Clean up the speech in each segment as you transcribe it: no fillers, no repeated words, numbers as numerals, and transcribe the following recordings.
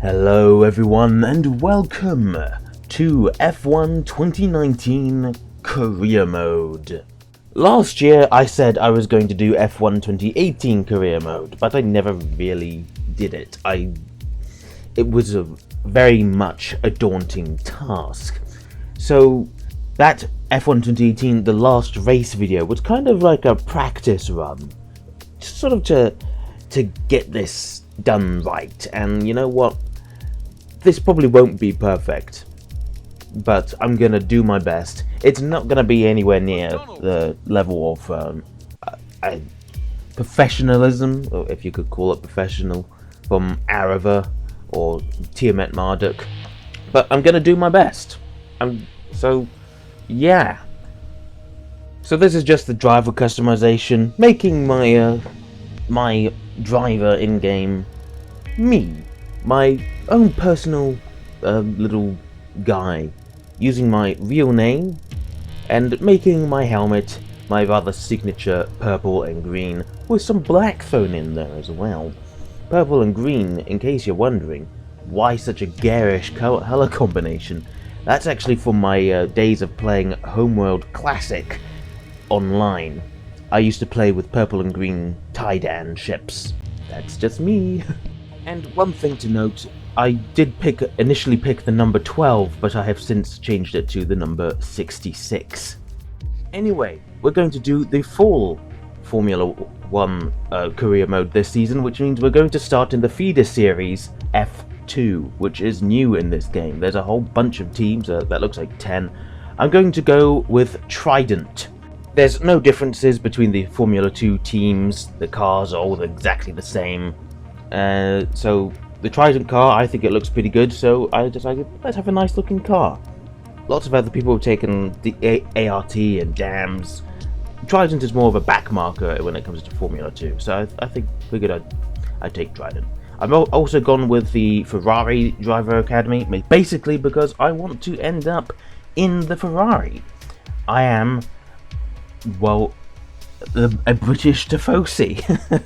Hello everyone and welcome to F1 2019 Career Mode. Last year I said I was going to do F1 2018 Career Mode, but I never really did it. It was very much a daunting task. So that F1 2018, the last race video, was kind of like a practice run. Just sort of to get this done right, and you know what? This probably won't be perfect, but I'm gonna do my best. It's not gonna be anywhere near the level of professionalism, or if you could call it professional, from Arava or Tiamat Marduk, but I'm gonna do my best. So this is just the driver customization, making my driver in-game me. My own personal little guy, using my real name and making my helmet my rather signature purple and green with some black thrown in there as well. Purple and green, in case you're wondering, why such a garish color combination? That's actually from my days of playing Homeworld Classic online. I used to play with purple and green Tidan ships. That's just me. And one thing to note, I did initially pick the number 12, but I have since changed it to the number 66. Anyway, we're going to do the full Formula 1 career mode this season, which means we're going to start in the feeder series F2, which is new in this game. There's a whole bunch of teams, that looks like 10. I'm going to go with Trident. There's no differences between the Formula 2 teams, the cars are all exactly the same. So the Trident car, I think it looks pretty good, so I decided let's have a nice looking car. Lots of other people have taken the ART and Dams. Trident is more of a back marker when it comes to Formula 2, so I think figured I'd take Trident. I've also gone with the Ferrari Driver Academy, basically because I want to end up in the Ferrari. I am, well, a British Tifosi.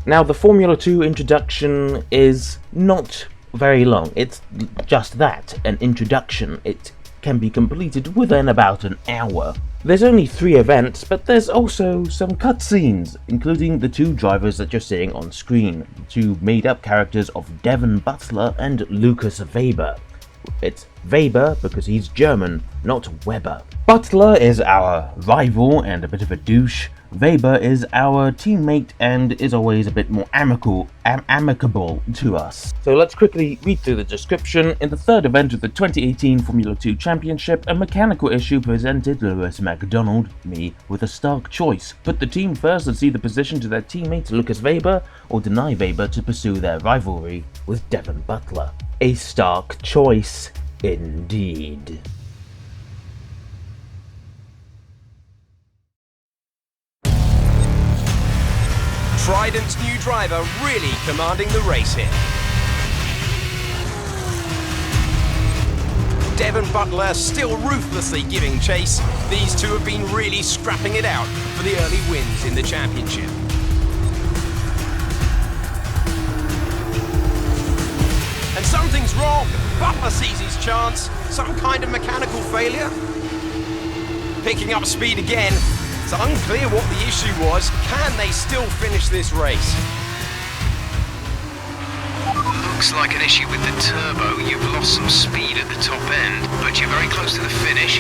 Now, the Formula 2 introduction is not very long. It's just that, an introduction. It can be completed within about an hour. There's only 3 events, but there's also some cutscenes, including the 2 drivers that you're seeing on screen, the 2 made-up characters of Devon Butler and Lucas Weber. It's Weber because he's German, not Weber. Butler is our rival and a bit of a douche. Weber is our teammate and is always a bit more amicable to us. So let's quickly read through the description. In the 3rd event of the 2018 Formula 2 Championship, a mechanical issue presented Lewis MacDonald, me, with a stark choice. Put the team first and see the position to their teammate Lucas Weber, or deny Weber to pursue their rivalry with Devon Butler. A stark choice, indeed. Trident's new driver really commanding the race here. Devon Butler still ruthlessly giving chase. These two have been really scrapping it out for the early wins in the championship. And something's wrong. Butler sees his chance. Some kind of mechanical failure. Picking up speed again. It's unclear what the issue was. Can they still finish this race? Looks like an issue with the turbo. You've lost some speed at the top end, but you're very close to the finish.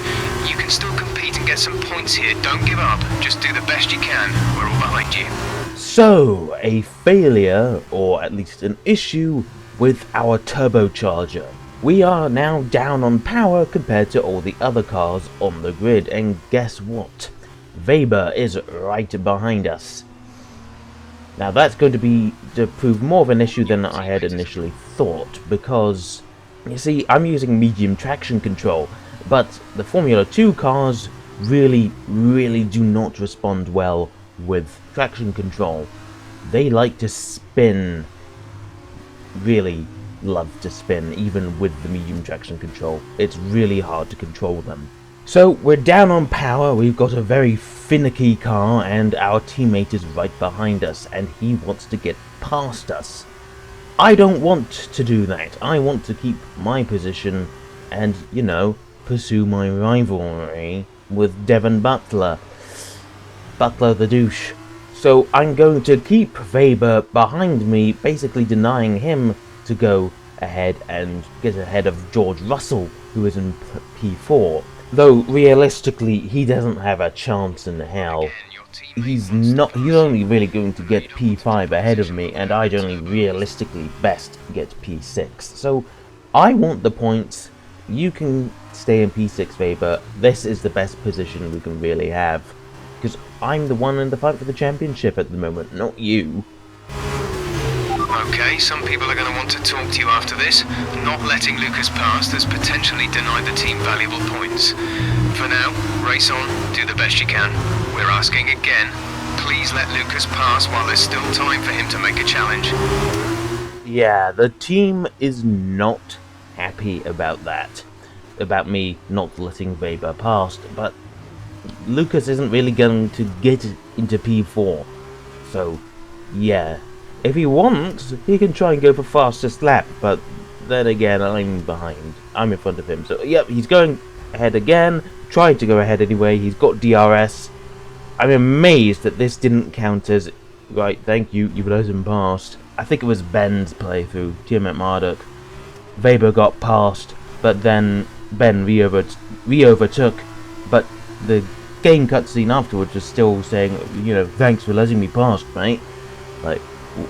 You can still compete and get some points here. Don't give up. Just do the best you can. We're all behind you. So, a failure, or at least an issue, with our turbocharger. We are now down on power compared to all the other cars on the grid, and guess what? Weber is right behind us. Now that's going to prove more of an issue than I had initially thought, because you see, I'm using medium traction control, but the Formula 2 cars really do not respond well with traction control. They like to spin, really love to spin, even with the medium traction control. It's really hard to control them. So we're down on power, we've got a very finicky car, and our teammate is right behind us, and he wants to get past us. I don't want to do that. I want to keep my position and, you know, pursue my rivalry with Devon Butler. Butler the douche. So I'm going to keep Weber behind me, basically denying him to go ahead and get ahead of George Russell, who is in P4. Though realistically, he doesn't have a chance in hell. He's only really going to get P5 ahead of me, and I'd only realistically best get P6. So I want the points. You can stay in P6, Weber. This is the best position we can really have, because I'm the one in the fight for the championship at the moment, not you. Okay, some people are going to want to talk to you after this. Not letting Lucas pass has potentially denied the team valuable points. For now, race on, do the best you can. We're asking again, please let Lucas pass while there's still time for him to make a challenge. Yeah, the team is not happy about that. About me not letting Weber past, but Lucas isn't really going to get into P4. So, yeah. If he wants, he can try and go for fastest lap, but then again, I'm behind. I'm in front of him. So, yep, he's going ahead again. Tried to go ahead anyway. He's got DRS. I'm amazed that this didn't count as... Right, thank you. You've let him past. I think it was Ben's playthrough. Tiamat Marduk. Weber got past, but then Ben re-overtook. But the game cutscene afterwards was still saying, you know, thanks for letting me past, mate. Like,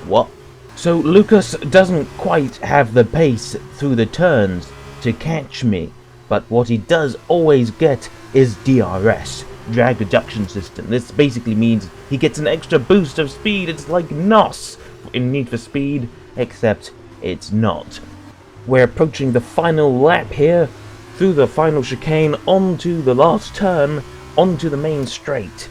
what? So Lucas doesn't quite have the pace through the turns to catch me, but what he does always get is DRS, drag reduction system. This basically means he gets an extra boost of speed. It's like NOS in Need for Speed, except it's not. We're approaching the final lap here, through the final chicane, onto the last turn, onto the main straight.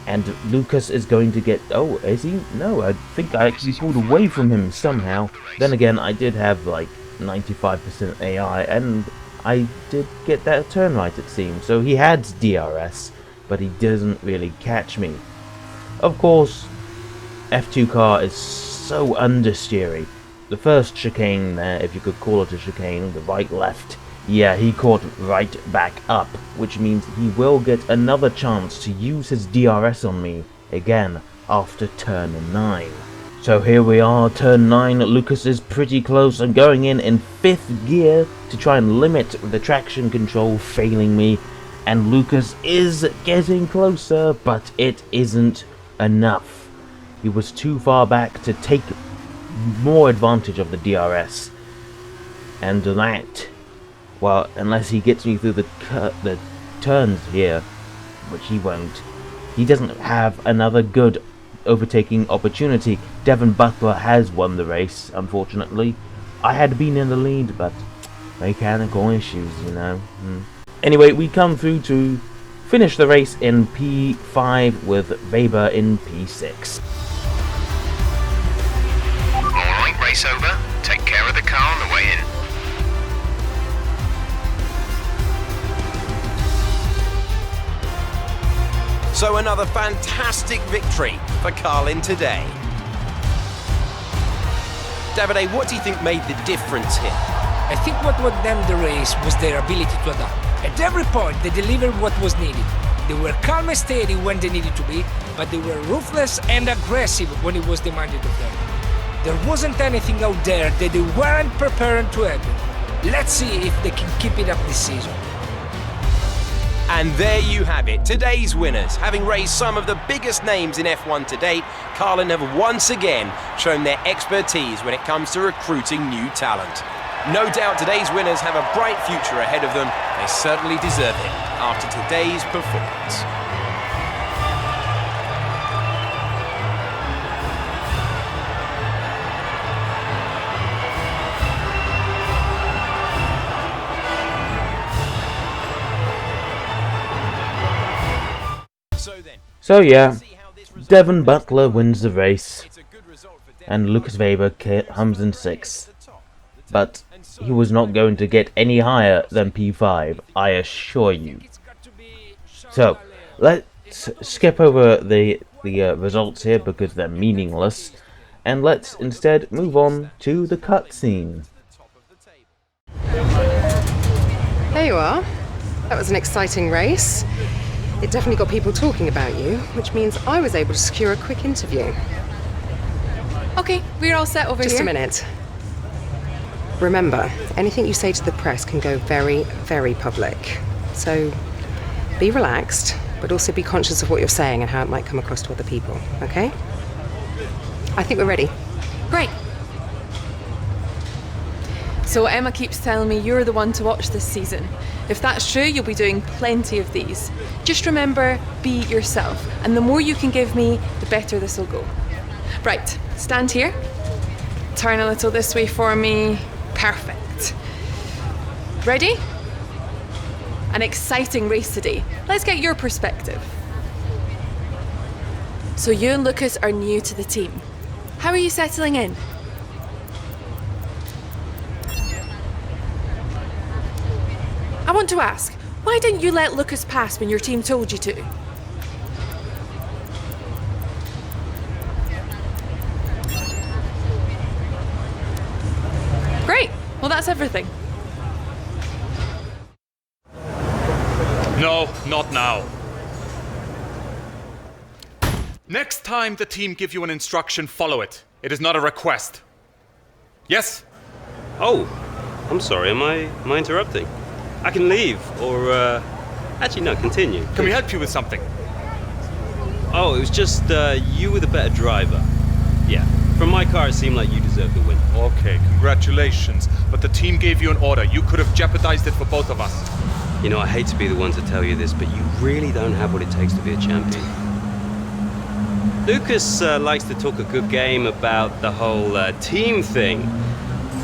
And Lucas is going to get... Oh, is he? No, I think I actually pulled away from him somehow. Then again, I did have like 95% AI, and I did get that turn right, it seems. So he had DRS, but he doesn't really catch me. Of course, F2 car is so understeery. The first chicane there, if you could call it a chicane, the right-left, yeah, he caught right back up, which means he will get another chance to use his DRS on me again after turn 9. So here we are, turn 9, Lucas is pretty close. I'm going in 5th gear to try and limit the traction control failing me, and Lucas is getting closer, but it isn't enough. He was too far back to take more advantage of the DRS, and that, well, unless he gets me through the turns here, which he won't, he doesn't have another good overtaking opportunity. Devon Butler has won the race, unfortunately. I had been in the lead, but mechanical issues, you know. Anyway, we come through to finish the race in P5 with Weber in P6. Alright, race over. Take care of the car on the way in. So another fantastic victory for Carlin today. Davide, what do you think made the difference here? I think what won them the race was their ability to adapt. At every point, they delivered what was needed. They were calm and steady when they needed to be, but they were ruthless and aggressive when it was demanded of them. There wasn't anything out there that they weren't prepared to handle. Let's see if they can keep it up this season. And there you have it, today's winners. Having raised some of the biggest names in F1 to date, Carlin have once again shown their expertise when it comes to recruiting new talent. No doubt today's winners have a bright future ahead of them. They certainly deserve it after today's performance. So yeah, Devon Butler wins the race, and Lucas Weber comes in 6th. But he was not going to get any higher than P5, I assure you. So, let's skip over the results here because they're meaningless. and let's instead move on to the cutscene. There you are. That was an exciting race. It definitely got people talking about you, which means I was able to secure a quick interview. Okay, we're all set over here. Just a minute. Remember, anything you say to the press can go very, very public. So be relaxed, but also be conscious of what you're saying and how it might come across to other people, okay? I think we're ready. Great. So Emma keeps telling me you're the one to watch this season. If that's true, you'll be doing plenty of these. Just remember, be yourself. And the more you can give me, the better this will go. Right, stand here. Turn a little this way for me. Perfect. Ready? An exciting race today. Let's get your perspective. So you and Lucas are new to the team. How are you settling in? I want to ask, why didn't you let Lucas pass when your team told you to? Great. Well, that's everything. No, not now. Next time the team give you an instruction, follow it. It is not a request. Yes? Oh, I'm sorry, am I interrupting? I can leave, or, actually no, continue. Can we help you with something? Oh, it was just, you were the better driver. Yeah, from my car it seemed like you deserved the win. Okay, congratulations. But the team gave you an order. You could have jeopardized it for both of us. You know, I hate to be the one to tell you this, but you really don't have what it takes to be a champion. Lucas likes to talk a good game about the whole team thing.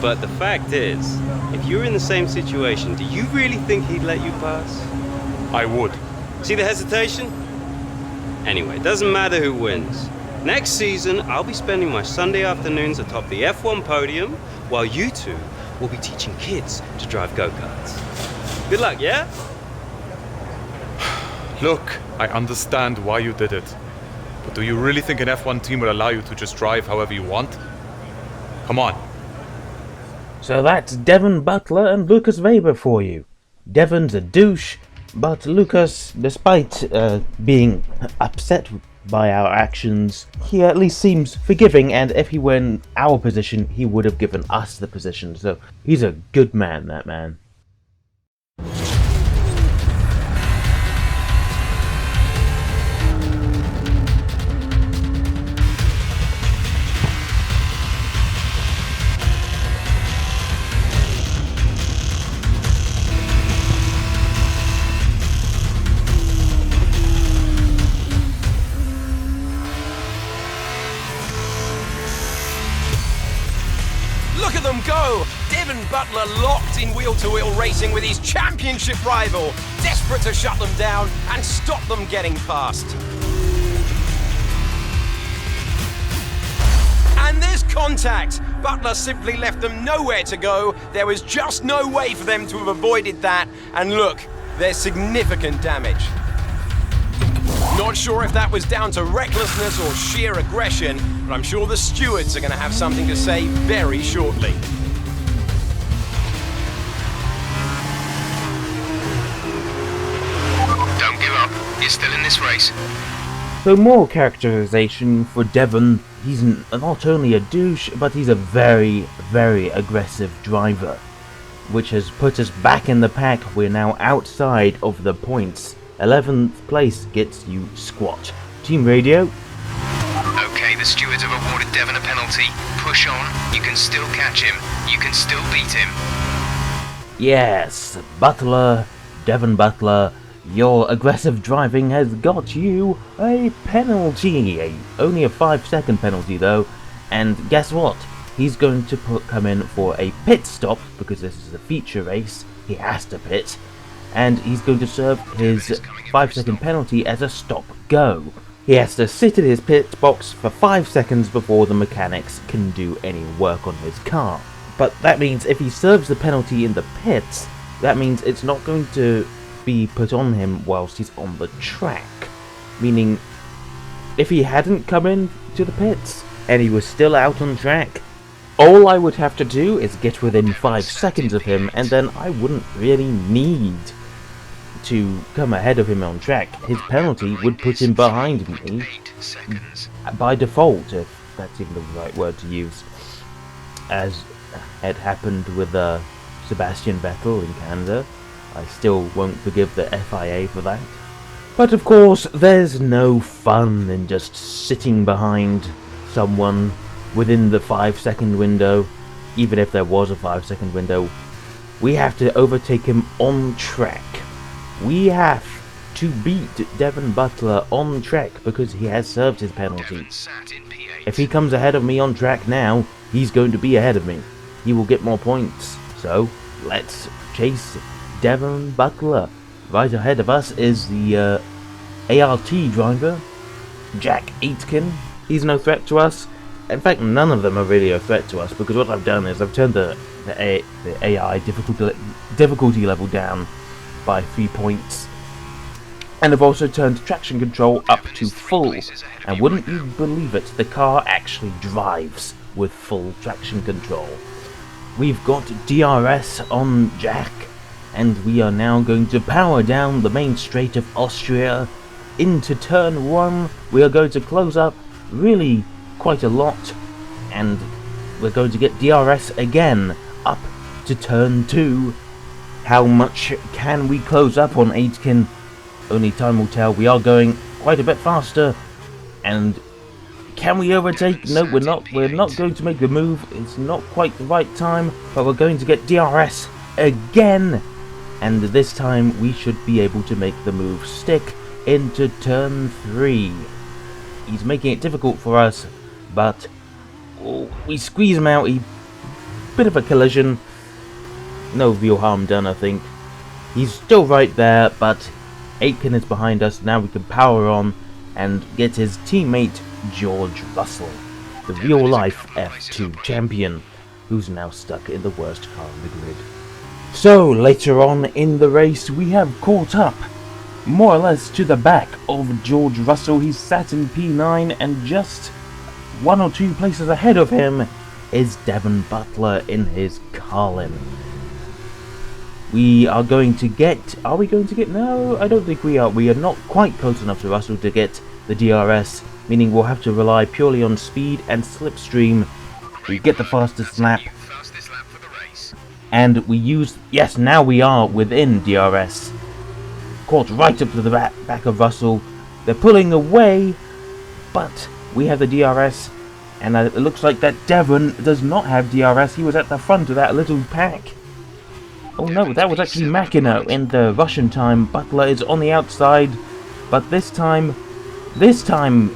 But the fact is, if you were in the same situation, do you really think he'd let you pass? I would. See the hesitation? Anyway, doesn't matter who wins. Next season, I'll be spending my Sunday afternoons atop the F1 podium, while you two will be teaching kids to drive go-karts. Good luck, yeah? Look, I understand why you did it. But do you really think an F1 team will allow you to just drive however you want? Come on. So that's Devon Butler and Lucas Weber for you. Devon's a douche, but Lucas, despite being upset by our actions, he at least seems forgiving, and if he were in our position, he would have given us the position. So he's a good man, that man. Look at them go! Devon Butler locked in wheel-to-wheel racing with his championship rival, desperate to shut them down and stop them getting past. And there's contact! Butler simply left them nowhere to go. There was just no way for them to have avoided that. And look, there's significant damage. Not sure if that was down to recklessness or sheer aggression, but I'm sure the stewards are going to have something to say very shortly. Don't give up. You're still in this race. So more characterization for Devon. He's not only a douche, but he's a very, very aggressive driver, which has put us back in the pack. We're now outside of the points. 11th place gets you squat. Team radio. Okay, the stewards have awarded Devon a penalty. Push on. You can still catch him. You can still beat him. Yes, Butler, Devon Butler, your aggressive driving has got you a penalty. Only a 5-second penalty though. And guess what? He's going to come in for a pit stop because this is a feature race. He has to pit. And he's going to serve his 5-second penalty as a stop-go. He has to sit in his pit box for 5 seconds before the mechanics can do any work on his car. But that means if he serves the penalty in the pits, that means it's not going to be put on him whilst he's on the track. Meaning, if he hadn't come in to the pits, and he was still out on track. All I would have to do is get within 5 seconds of him, and then I wouldn't really need to come ahead of him on track. His penalty would put him behind me by default, if that's even the right word to use, as had happened with Sebastian Vettel in Canada. I still won't forgive the FIA for that. But of course, there's no fun in just sitting behind someone within the 5-second window. Even if there was a 5-second window, we have to overtake him on track. We have to beat Devon Butler on track because he has served his penalty. If he comes ahead of me on track now, he's going to be ahead of me. He will get more points. So, let's chase Devon Butler. Right ahead of us is the ART driver, Jack Aitken. He's no threat to us. In fact, none of them are really a threat to us, because what I've done is I've turned the AI difficulty level down by 3 points. And I've also turned traction control up to full. And wouldn't you believe it, the car actually drives with full traction control. We've got DRS on Jack, and we are now going to power down the main straight of Austria into turn 1. We are going to close up really quite a lot, and we're going to get DRS again up to turn 2. How much can we close up on Aitken? Only time will tell. We are going quite a bit faster, and can we overtake? No, we're not. We're not going to make the move. It's not quite the right time, but we're going to get DRS again, and this time we should be able to make the move stick into turn 3. He's making it difficult for us, but we squeeze him out. Bit of a collision. No real harm done, I think. He's still right there, but Aitken is behind us. Now we can power on and get his teammate George Russell, the real-life F2 champion, who's now stuck in the worst car on the grid. So, later on in the race, we have caught up, more or less to the back of George Russell. He's sat in P9, and just 1 or 2 places ahead of him is Devon Butler in his Carlin. We are going to get... Are we going to get... No, I don't think we are. We are not quite close enough to Russell to get the DRS, meaning we'll have to rely purely on speed and slipstream. We get the fastest lap. And we use... Yes, now we are within DRS. Caught right up to the back of Russell. They're pulling away, but we have the DRS. And it looks like that Devon does not have DRS. He was at the front of that little pack. Oh no, that was actually Makino in the Russian time. Butler is on the outside, but this time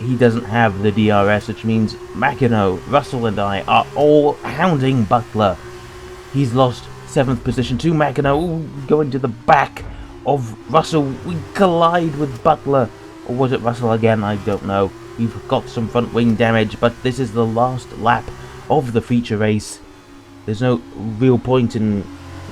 he doesn't have the DRS, which means Makino, Russell and I are all hounding Butler. He's lost 7th position to Makino, going to the back of Russell. We collide with Butler, or was it Russell again? I don't know. We've got some front wing damage, but this is the last lap of the feature race. There's no real point in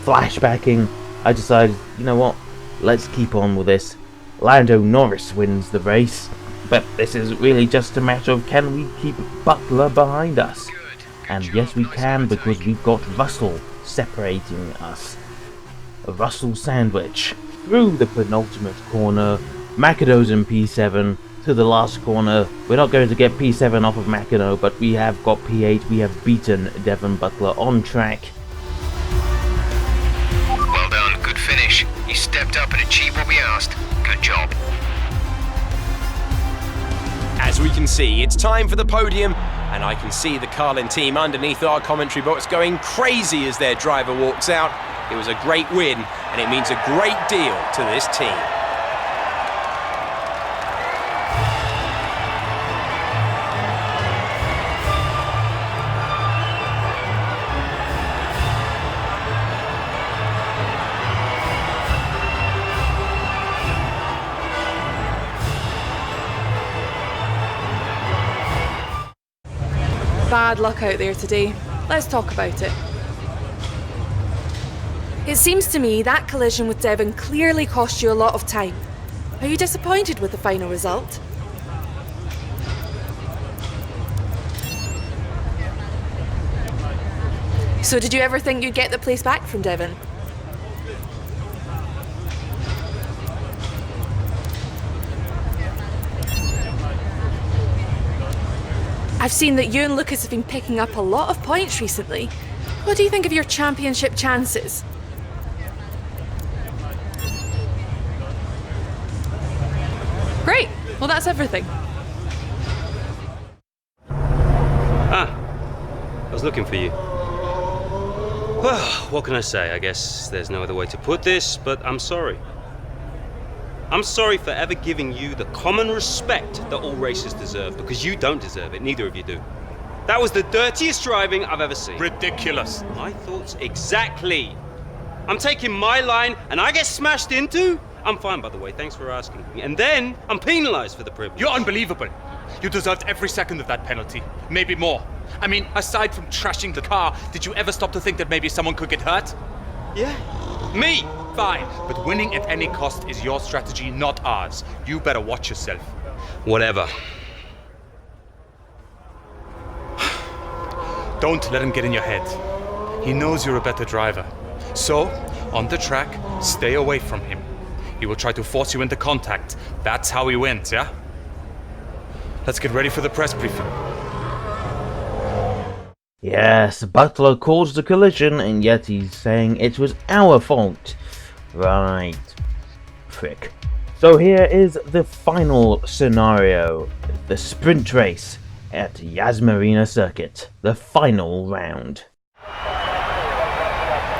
flashbacking. I decided, you know what, let's keep on with this. Lando Norris wins the race, but this is really just a matter of, can we keep Butler behind us? And yes, we can, because we've got Russell separating us. A Russell sandwich through the penultimate corner. Makino's in P7 to the last corner. We're not going to get P7 off of Makino, but we have got P8. We have beaten Devon Butler on track. Well done, good finish. You stepped up and achieved what we asked. Good job. As we can see, it's time for the podium, and I can see the Carlin team underneath our commentary box going crazy as their driver walks out. It was a great win, and it means a great deal to this team. Bad luck out there today. Let's talk about it. It seems to me that collision with Devon clearly cost you a lot of time. Are you disappointed with the final result? So did you ever think you'd get the place back from Devon? I've seen that you and Lucas have been picking up a lot of points recently. What do you think of your championship chances? Great. Well, that's everything. I was looking for you. Well, what can I say? I guess there's no other way to put this, but I'm sorry. I'm sorry for ever giving you the common respect that all racers deserve, because you don't deserve it, neither of you do. That was the dirtiest driving I've ever seen. Ridiculous. My thoughts exactly. I'm taking my line and I get smashed into? I'm fine, by the way, thanks for asking. And then I'm penalized for the privilege. You're unbelievable. You deserved every second of that penalty. Maybe more. I mean, aside from trashing the car, did you ever stop to think that maybe someone could get hurt? Yeah? Me? Fine, but winning at any cost is your strategy, not ours. You better watch yourself. Whatever. Don't let him get in your head. He knows you're a better driver. So, on the track, stay away from him. He will try to force you into contact. That's how he wins, yeah? Let's get ready for the press briefing. Yes, Butler caused the collision, and yet he's saying it was our fault. Right. Frick. So here is the final scenario. The sprint race at Yas Marina Circuit. The final round.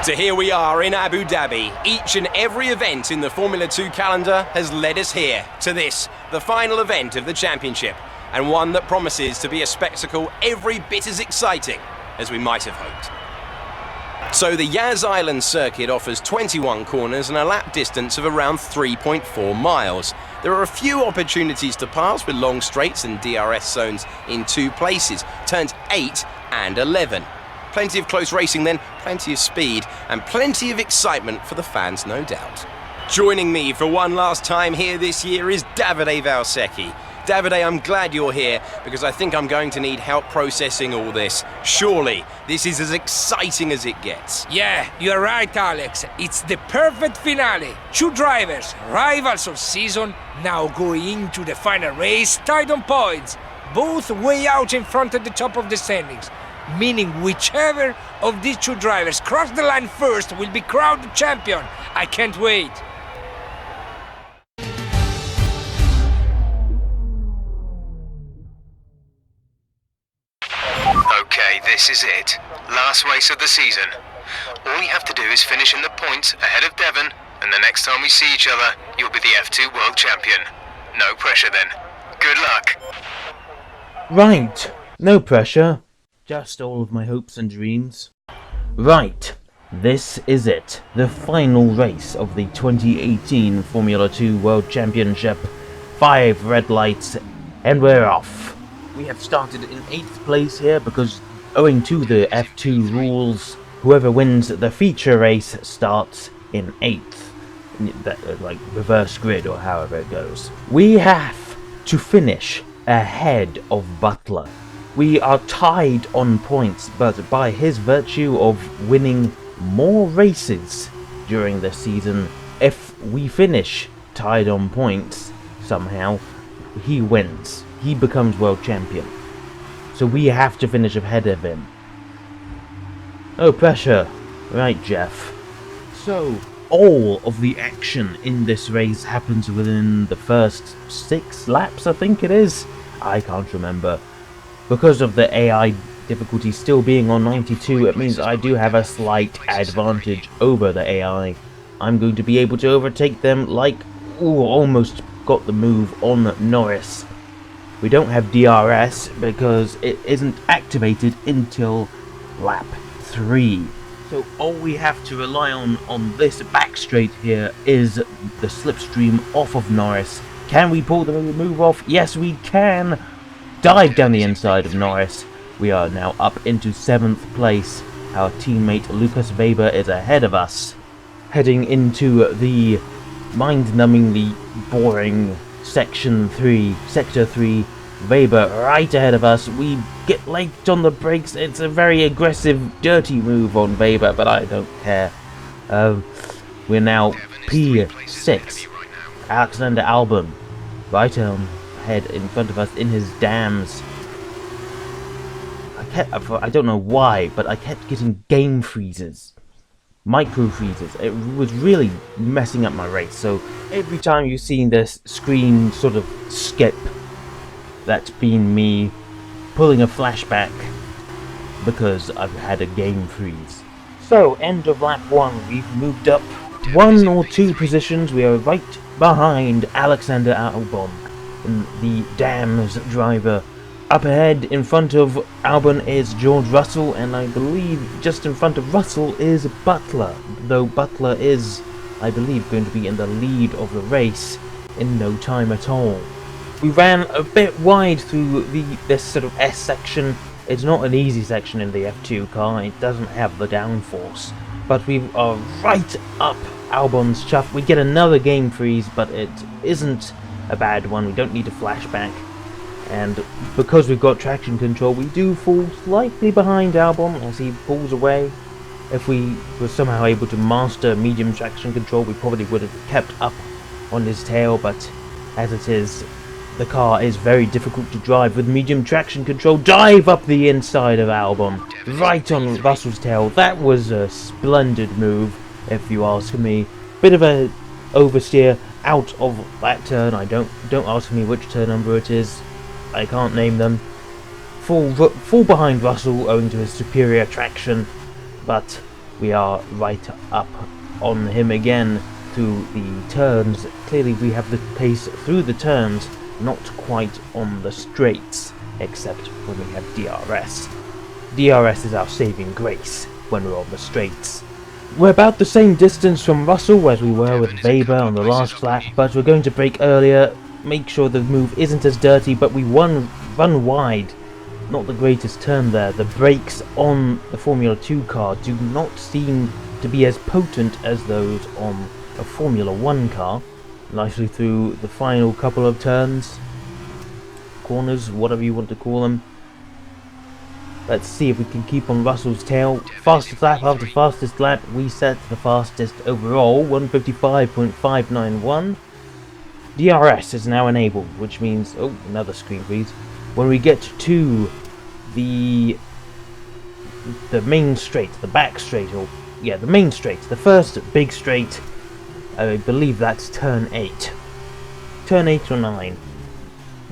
So here we are in Abu Dhabi. Each and every event in the Formula 2 calendar has led us here, to this, the final event of the championship, and one that promises to be a spectacle every bit as exciting as we might have hoped. So the Yas Island circuit offers 21 corners and a lap distance of around 3.4 miles. There are a few opportunities to pass with long straights and DRS zones in 2 places, turns 8 and 11. Plenty of close racing then, plenty of speed, and plenty of excitement for the fans, no doubt. Joining me for one last time here this year is Davide Valsecchi. Davide, I'm glad you're here, because I think I'm going to need help processing all this. Surely, this is as exciting as it gets. Yeah, you're right, Alex. It's the perfect finale. 2 drivers, rivals of season, now going into the final race tied on points, both way out in front at the top of the standings, meaning whichever of these 2 drivers cross the line first will be crowned champion. I can't wait. Okay, this is it. Last race of the season. All you have to do is finish in the points ahead of Devon, and the next time we see each other, you'll be the F2 World Champion. No pressure then. Good luck. Right. No pressure. Just all of my hopes and dreams. Right. This is it. The final race of the 2018 Formula 2 World Championship. 5 red lights, and we're off. We have started in 8th place here because, owing to the F2 rules, whoever wins the feature race starts in 8th. That, like reverse grid or however it goes. We have to finish ahead of Butler. We are tied on points, but by his virtue of winning more races during the season, if we finish tied on points somehow, he wins. He becomes world champion. So we have to finish ahead of him. No pressure. Right, Jeff. So, all of the action in this race happens within the first 6 laps, I think it is. I can't remember. Because of the AI difficulty still being on 92, it means I do have a slight advantage over the AI. I'm going to be able to overtake them like... Ooh, almost got the move on Norris. We don't have DRS because it isn't activated until lap 3. So all we have to rely on this back straight here is the slipstream off of Norris. Can we pull the move off? Yes, we can. Dive down the inside of Norris. We are now up into 7th place. Our teammate Lucas Weber is ahead of us, heading into the mind-numbingly boring Sector 3 Weber right ahead of us. We get late on the brakes. It's a very aggressive, dirty move on Weber, but I don't care. We're now P6. Alexander Albon right on ahead in front of us in his dams. I don't know why, but I kept getting game freezes. Micro freezes. It was really messing up my race. So every time you've seen this screen sort of skip, that's been me pulling a flashback because I've had a game freeze. So end of lap 1, we've moved up 1 or 2 positions. We are right behind Alexander Albon, the Dams driver. Up ahead, in front of Albon, is George Russell, and I believe just in front of Russell is Butler, though Butler is, I believe, going to be in the lead of the race in no time at all. We ran a bit wide through this sort of S section. It's not an easy section in the F2 car, it doesn't have the downforce, but we are right up Albon's chuff. We get another game freeze, but it isn't a bad one. We don't need a flashback. And because we've got traction control, we do fall slightly behind Albon as he pulls away. If we were somehow able to master medium traction control, we probably would have kept up on his tail, but as it is, the car is very difficult to drive with medium traction control. Dive up the inside of Albon, right on Russell's tail. That was a splendid move, if you ask me. Bit of a oversteer out of that turn. Don't ask me which turn number it is. I can't name them. Fall behind Russell owing to his superior traction, but we are right up on him again through the turns. Clearly we have the pace through the turns, not quite on the straights, except when we have DRS. DRS is our saving grace when we're on the straights. We're about the same distance from Russell as we were with Weber on the last lap, but we're going to brake earlier. Make sure the move isn't as dirty, but we run wide. Not the greatest turn there. The brakes on the Formula 2 car do not seem to be as potent as those on a Formula 1 car. Nicely through the final couple of turns, corners, whatever you want to call them. Let's see if we can keep on Russell's tail. Fastest lap after fastest lap, we set the fastest overall, 155.591. DRS is now enabled, which means, oh, another screen freeze. When we get to the main straight, the back straight, or yeah, the main straight, the first big straight, I believe that's turn 8. Turn 8 or 9.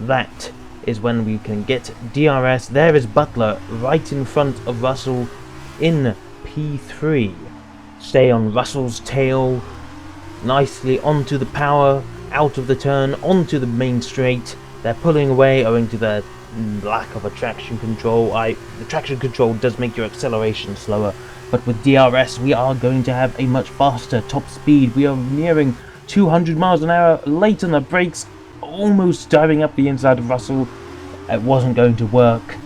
That is when we can get DRS. There is Butler right in front of Russell in P3. Stay on Russell's tail, nicely onto the power, out of the turn, onto the main straight. They're pulling away owing to their lack of a traction control. The traction control does make your acceleration slower, but with DRS we are going to have a much faster top speed. We are nearing 200 miles an hour, late on the brakes, almost diving up the inside of Russell. It wasn't going to work.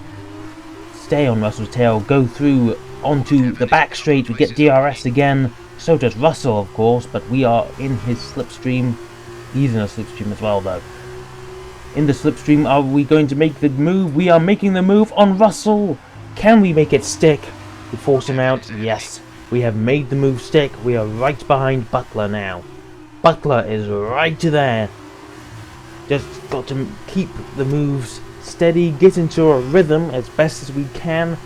Stay on Russell's tail, go through onto the back straight, we get DRS again. So does Russell, of course, but we are in his slipstream. He's in a slipstream as well, though. In the slipstream, are we going to make the move? We are making the move on Russell. Can we make it stick? We force him out. Yes, we have made the move stick. We are right behind Butler now. Butler is right there. Just got to keep the moves steady, get into a rhythm as best as we can.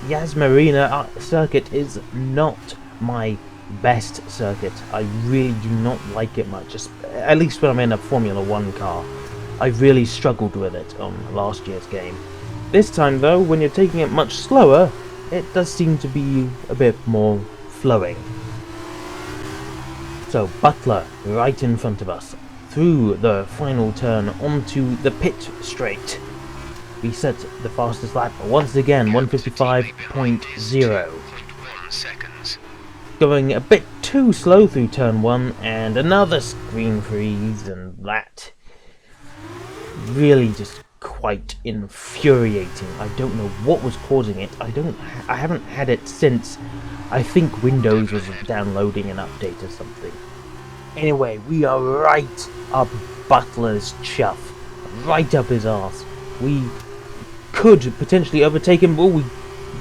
Yas Marina circuit is not my best circuit. I really do not like it much, at least when I'm in a Formula 1 car. I really struggled with it on last year's game. This time though, when you're taking it much slower, it does seem to be a bit more flowing. So Butler right in front of us, through the final turn onto the pit straight. We set the fastest lap once again, 155.0. Going a bit too slow through turn 1, and another screen freeze, and that really just quite infuriating. I don't know what was causing it. I haven't had it since. I think Windows was downloading an update or something. Anyway, we are right up Butler's chuff, right up his arse. We could potentially overtake him. Oh, we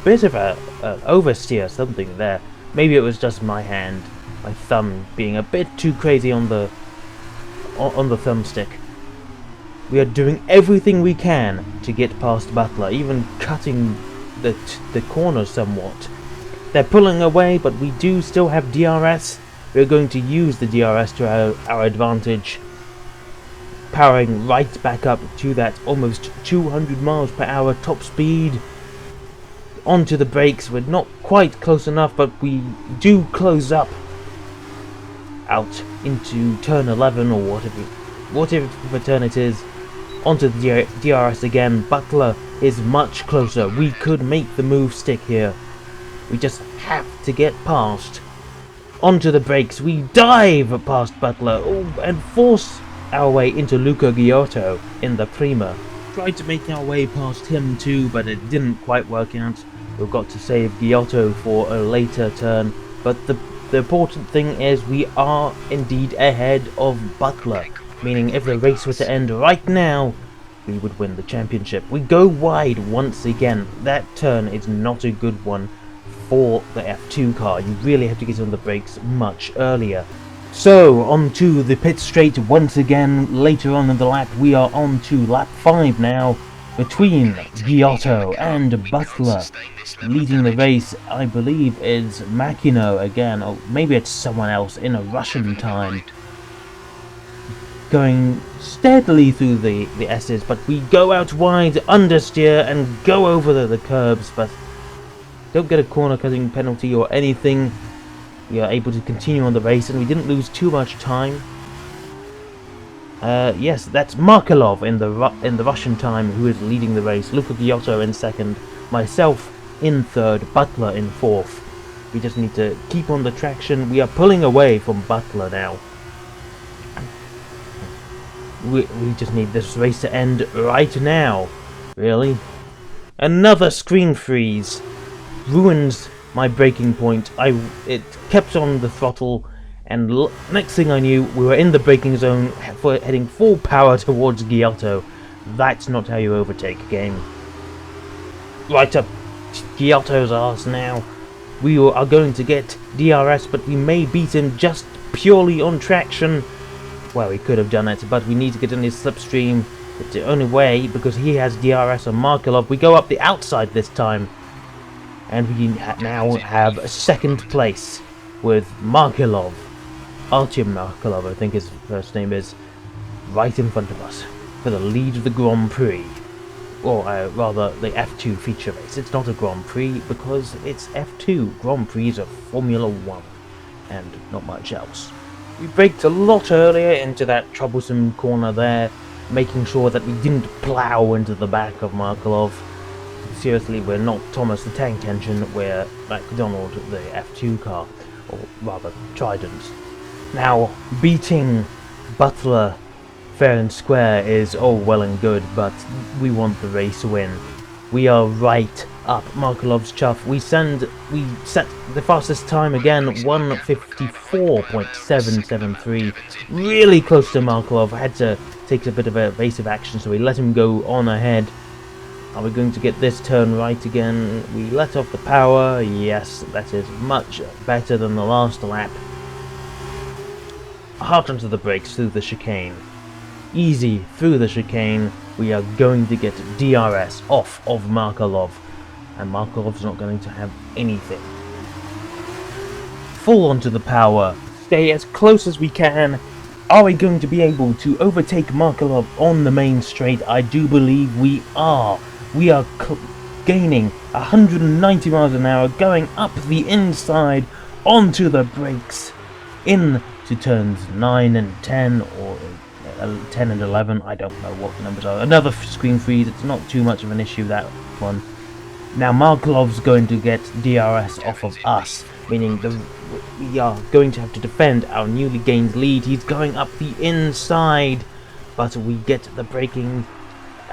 bit of a oversteer something there. Maybe it was just my hand, my thumb being a bit too crazy on the thumbstick. We are doing everything we can to get past Butler, even cutting the corners somewhat. They're pulling away, but we do still have DRS. We're going to use the DRS to our advantage, powering right back up to that almost 200 miles per hour top speed. Onto the brakes. We're not quite close enough, but we do close out into turn 11 or whatever turn it is. Onto the DRS again. Butler is much closer. We could make the move stick here. We just have to get past. Onto the brakes. We dive past Butler and force our way into Luca Giotto in the Prima. Tried to make our way past him too, but it didn't quite work out. We've got to save Giotto for a later turn. But the important thing is we are indeed ahead of Butler, meaning if the race were to end right now, we would win the championship. We go wide once again. That turn is not a good one for the F2 car. You really have to get on the brakes much earlier. So, on to the pit straight once again. Later on in the lap, we are on to lap 5 now, between Giotto and Butler. Leading the race, I believe, is Makino again, or maybe it's someone else in a Russian time. Going steadily through the S's, but we go out wide, understeer, and go over the curbs, but don't get a corner cutting penalty or anything. We are able to continue on the race, and we didn't lose too much time. Yes, that's Markelov in the Russian time who is leading the race. Luca Giotto in second, myself in third, Butler in fourth. We just need to keep on the traction. We are pulling away from Butler now. We just need this race to end right now. Really? Another screen freeze ruins my braking point. It kept on the throttle, and next thing I knew, we were in the braking zone, heading full power towards Giotto. That's not how you overtake a game. Right up Giotto's arse now. We are going to get DRS, but we may beat him just purely on traction. Well, we could have done it, but we need to get in his slipstream. It's the only way, because he has DRS on Markelov. We go up the outside this time, and we now have a second place with Markelov. Artyom Markelov, I think his first name is, right in front of us for the lead of the Grand Prix. Or rather, the F2 feature race. It's not a Grand Prix because it's F2. Grand Prix are Formula 1 and not much else. We braked a lot earlier into that troublesome corner there, making sure that we didn't plow into the back of Markelov. Seriously, we're not Thomas the Tank Engine, we're McDonald the F2 car, or rather Trident. Now, beating Butler fair and square is all well and good, but we want the race win. We are right up Markelov's chuff. We set the fastest time again, 1:54.773. Really close to Markelov. Had to take a bit of evasive action, so we let him go on ahead. Are we going to get this turn right again? We let off the power. Yes, that is much better than the last lap. Hard onto the brakes through the chicane. Easy through the chicane. We are going to get DRS off of Markelov, and Markelov's not going to have anything. Full onto the power. Stay as close as we can. Are we going to be able to overtake Markelov on the main straight? I do believe we are. We are gaining 190 miles an hour, going up the inside onto the brakes into turns 9 and 10, or 10 and 11, I don't know what the numbers are. Another screen freeze, it's not too much of an issue, that one. Now Markelov's going to get DRS off of us, meaning we are going to have to defend our newly gained lead. He's going up the inside, but we get the braking.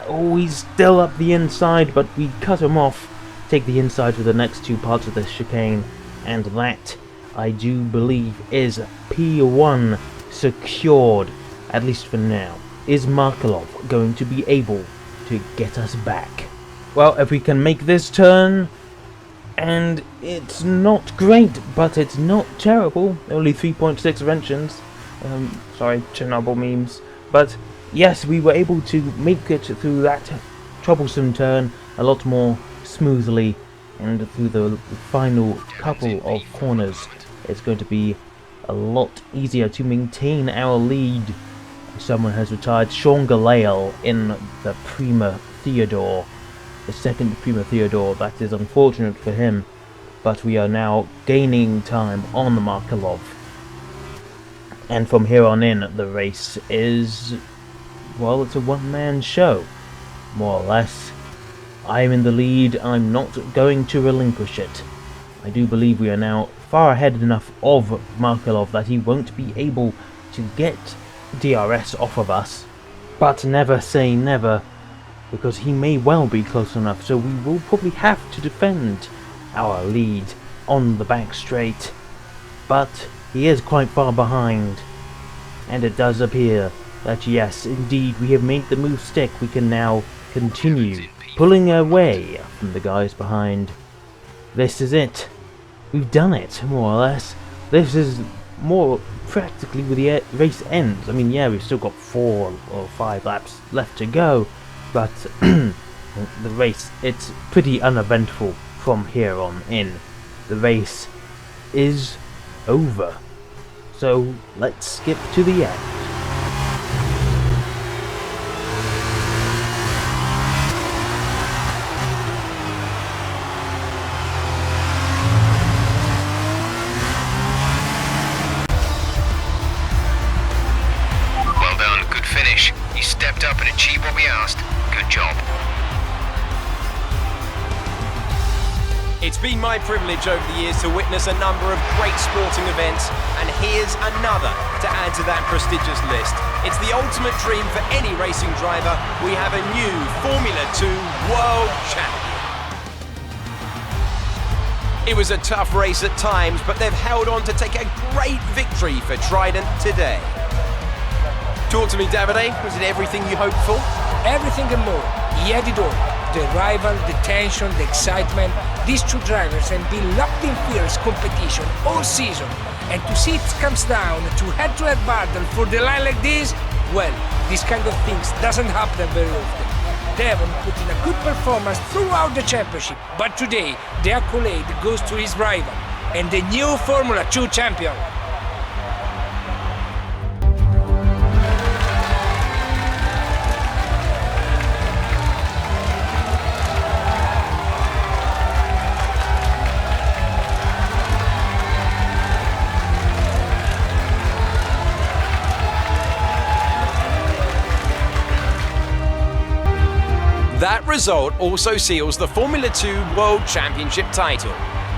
Oh, he's still up the inside, but we cut him off, take the inside for the next two parts of the chicane, and that, I do believe, is P1 secured. At least for now. Is Markelov going to be able to get us back. Well, if we can make this turn, and it's not great, but it's not terrible. Only 3.6 inventions. Sorry, Chernobyl memes. But yes, we were able to make it through that troublesome turn a lot more smoothly, and through the final couple of corners, it's going to be a lot easier to maintain our lead. Someone has retired, Sean Galale in the Prima Theodore. The second Prima Theodore. That is unfortunate for him, but we are now gaining time on the Markelov. And from here on in, the race is, well, it's a one-man show, more or less. I am in the lead. I'm not going to relinquish it. I do believe we are now far ahead enough of Markelov that he won't be able to get DRS off of us. But never say never, because he may well be close enough, so we will probably have to defend our lead on the back straight. But he is quite far behind, and it does appear that yes, indeed, we have made the move stick. We can now continue pulling away from the guys behind. This is it. We've done it, more or less. This is more practically where the race ends. I mean, yeah, we've still got 4 or 5 laps left to go, but the race, it's pretty uneventful from here on in. The race is over. So let's skip to the end. Well done, good finish. You stepped up and achieved what we asked. Good job. It's been my privilege over the years to witness a number of great sporting events, and here's another to add to that prestigious list. It's the ultimate dream for any racing driver. We have a new Formula 2 World Champion. It was a tough race at times, but they've held on to take a great victory for Trident today. Talk to me, Davide. Was it everything you hoped for? Everything and more. He had it all. The rival, the tension, the excitement. These two drivers have been locked in fierce competition all season. And to see it comes down to head-to-head battle for the line like this, well, this kind of things doesn't happen very often. Devon put in a good performance throughout the championship, but today the accolade goes to his rival and the new Formula 2 champion. That result also seals the Formula 2 World Championship title.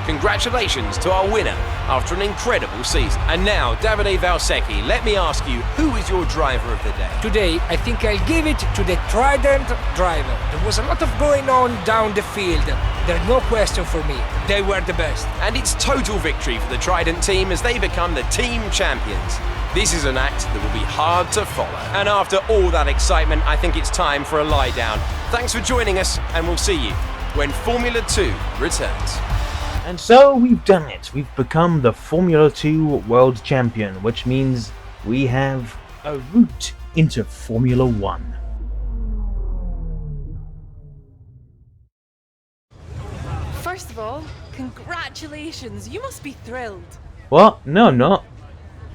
Congratulations to our winner after an incredible season. And now, Davide Valsecchi, let me ask you, who is your driver of the day? Today, I think I'll give it to the Trident driver. There was a lot of going on down the field. There's no question for me. They were the best. And it's total victory for the Trident team as they become the team champions. This is an act that will be hard to follow. And after all that excitement, I think it's time for a lie down. Thanks for joining us, and we'll see you when Formula 2 returns. And so we've done it. We've become the Formula 2 World Champion, which means we have a route into Formula 1. First of all, congratulations. You must be thrilled. What? No, I'm not.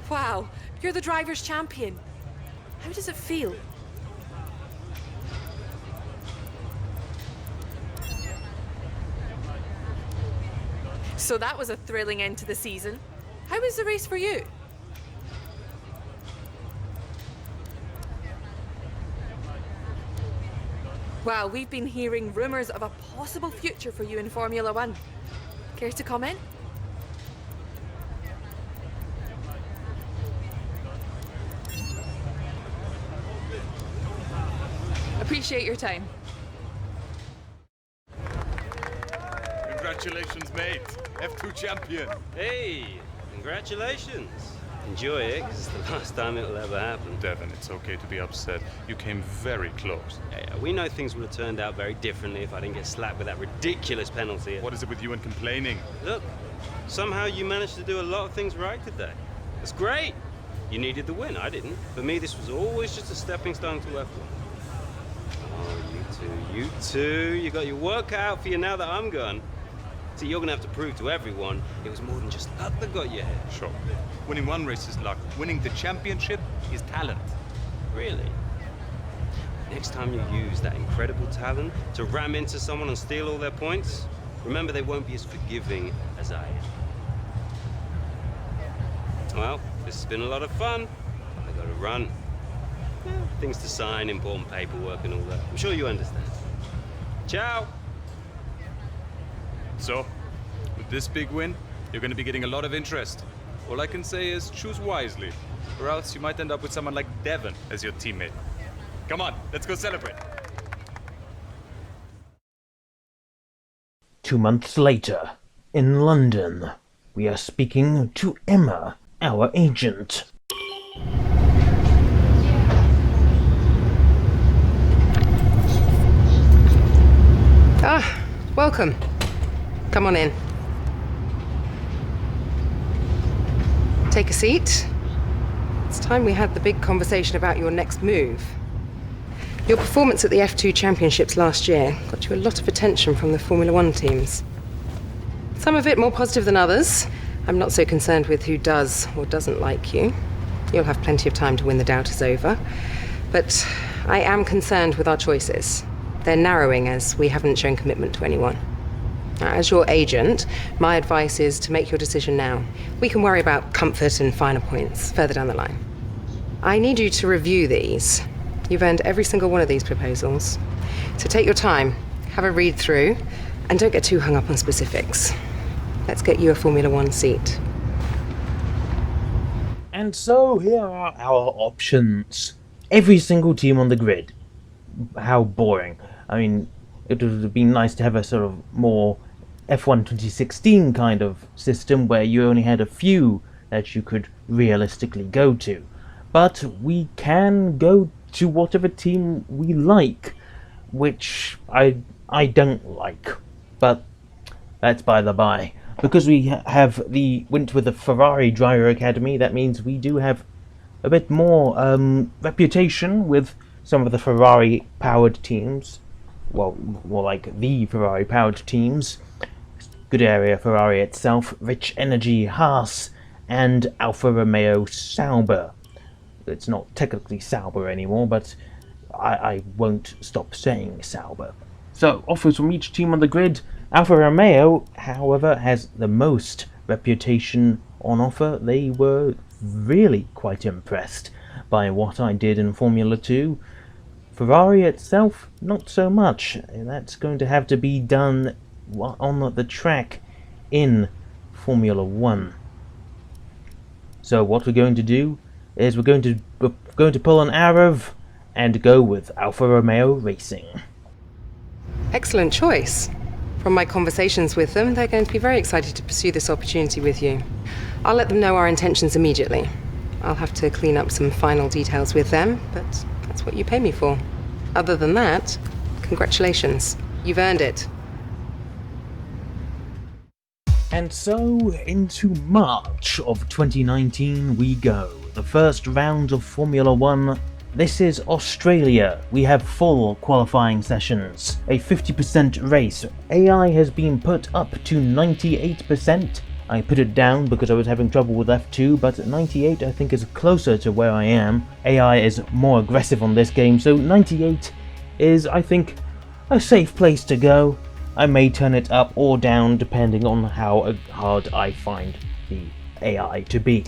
Wow, you're the driver's champion. How does it feel? So that was a thrilling end to the season. How was the race for you? Wow, we've been hearing rumours of a possible future for you in Formula 1. Care to comment? Appreciate your time. Congratulations, mate. F2 champion. Hey, congratulations. Enjoy it, because it's the last time it'll ever happen. Devin, it's okay to be upset. You came very close. Yeah, we know things would have turned out very differently if I didn't get slapped with that ridiculous penalty. What is it with you and complaining? Look, somehow you managed to do a lot of things right today. That's great. You needed the win, I didn't. For me, this was always just a stepping stone to F1. Oh, you two. You got your work cut out for you now that I'm gone. See, you're gonna have to prove to everyone it was more than just luck that got you here. Sure. Winning one race is luck. Winning the championship is talent. Really? Next time you use that incredible talent to ram into someone and steal all their points, remember they won't be as forgiving as I am. Well, this has been a lot of fun. I gotta run. Things to sign, important paperwork and all that. I'm sure you understand. Ciao! So, with this big win, you're going to be getting a lot of interest. All I can say is choose wisely, or else you might end up with someone like Devin as your teammate. Come on, let's go celebrate. 2 months later, in London, we are speaking to Emma, our agent. Ah, welcome. Come on in. Take a seat. It's time we had the big conversation about your next move. Your performance at the F2 Championships last year got you a lot of attention from the Formula One teams. Some of it more positive than others. I'm not so concerned with who does or doesn't like you. You'll have plenty of time to win the doubters over. But I am concerned with our choices. They're narrowing as we haven't shown commitment to anyone. As your agent, my advice is to make your decision now. We can worry about comfort and finer points further down the line. I need you to review these. You've earned every single one of these proposals. So take your time, have a read through, and don't get too hung up on specifics. Let's get you a Formula One seat. And so here are our options. Every single team on the grid. How boring. I mean, it would have been nice to have a sort of more F1 2016 kind of system where you only had a few that you could realistically go to. But we can go to whatever team we like, which I don't like. But that's by the by. Because we went with the Ferrari Driver Academy, that means we do have a bit more reputation with some of the Ferrari-powered teams. Well, more like the Ferrari-powered teams. Good area Ferrari itself, Rich Energy Haas, and Alfa Romeo Sauber. It's not technically Sauber anymore, but I won't stop saying Sauber. So, offers from each team on the grid. Alfa Romeo, however, has the most reputation on offer. They were really quite impressed by what I did in Formula 2. Ferrari itself, not so much. That's going to have to be done on the track in Formula 1. So what we're going to do is we're going to pull an Arrow and go with Alfa Romeo Racing. Excellent choice. From my conversations with them, they're going to be very excited to pursue this opportunity with you. I'll let them know our intentions immediately. I'll have to clean up some final details with them, but that's what you pay me for. Other than that, congratulations. You've earned it. And so, into March of 2019 we go. The first round of Formula 1. This is Australia. We have full qualifying sessions. A 50% race. AI has been put up to 98%. I put it down because I was having trouble with F2, but 98 I think is closer to where I am. AI is more aggressive on this game, so 98 is, I think, a safe place to go. I may turn it up or down depending on how hard I find the AI to be.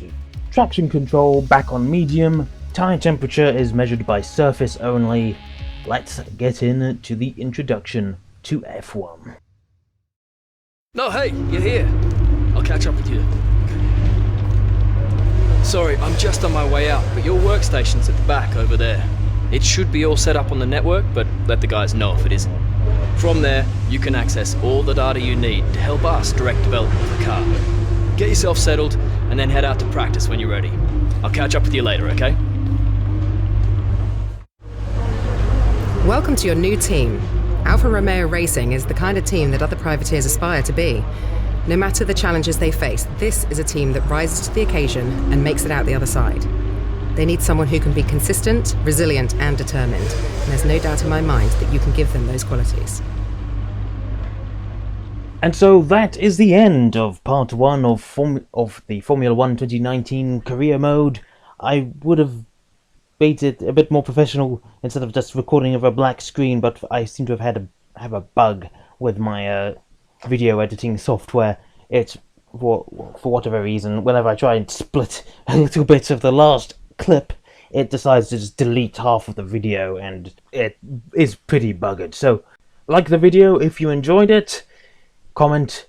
Traction control back on medium. Tire temperature is measured by surface only. Let's get into the introduction to F1. No, hey, you're here. I'll catch up with you. Sorry, I'm just on my way out, but your workstation's at the back over there. It should be all set up on the network, but let the guys know if it isn't. From there, you can access all the data you need to help us direct development of the car. Get yourself settled, and then head out to practice when you're ready. I'll catch up with you later, okay? Welcome to your new team. Alfa Romeo Racing is the kind of team that other privateers aspire to be. No matter the challenges they face, this is a team that rises to the occasion and makes it out the other side. They need someone who can be consistent, resilient, and determined. And there's no doubt in my mind that you can give them those qualities. And so that is the end of part 1 of the Formula 1 2019 career mode. I would have made it a bit more professional instead of just recording over a black screen, but I seem to have a bug with my video editing software. It's for whatever reason, whenever I try and split a little bit of the last clip, it decides to just delete half of the video, and it is pretty buggered. So, like the video if you enjoyed it, comment,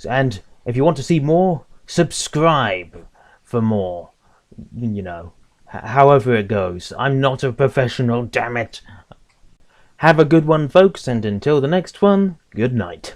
and if you want to see more, subscribe for more. You know, however it goes. I'm not a professional, damn it. Have a good one, folks, and until the next one, good night.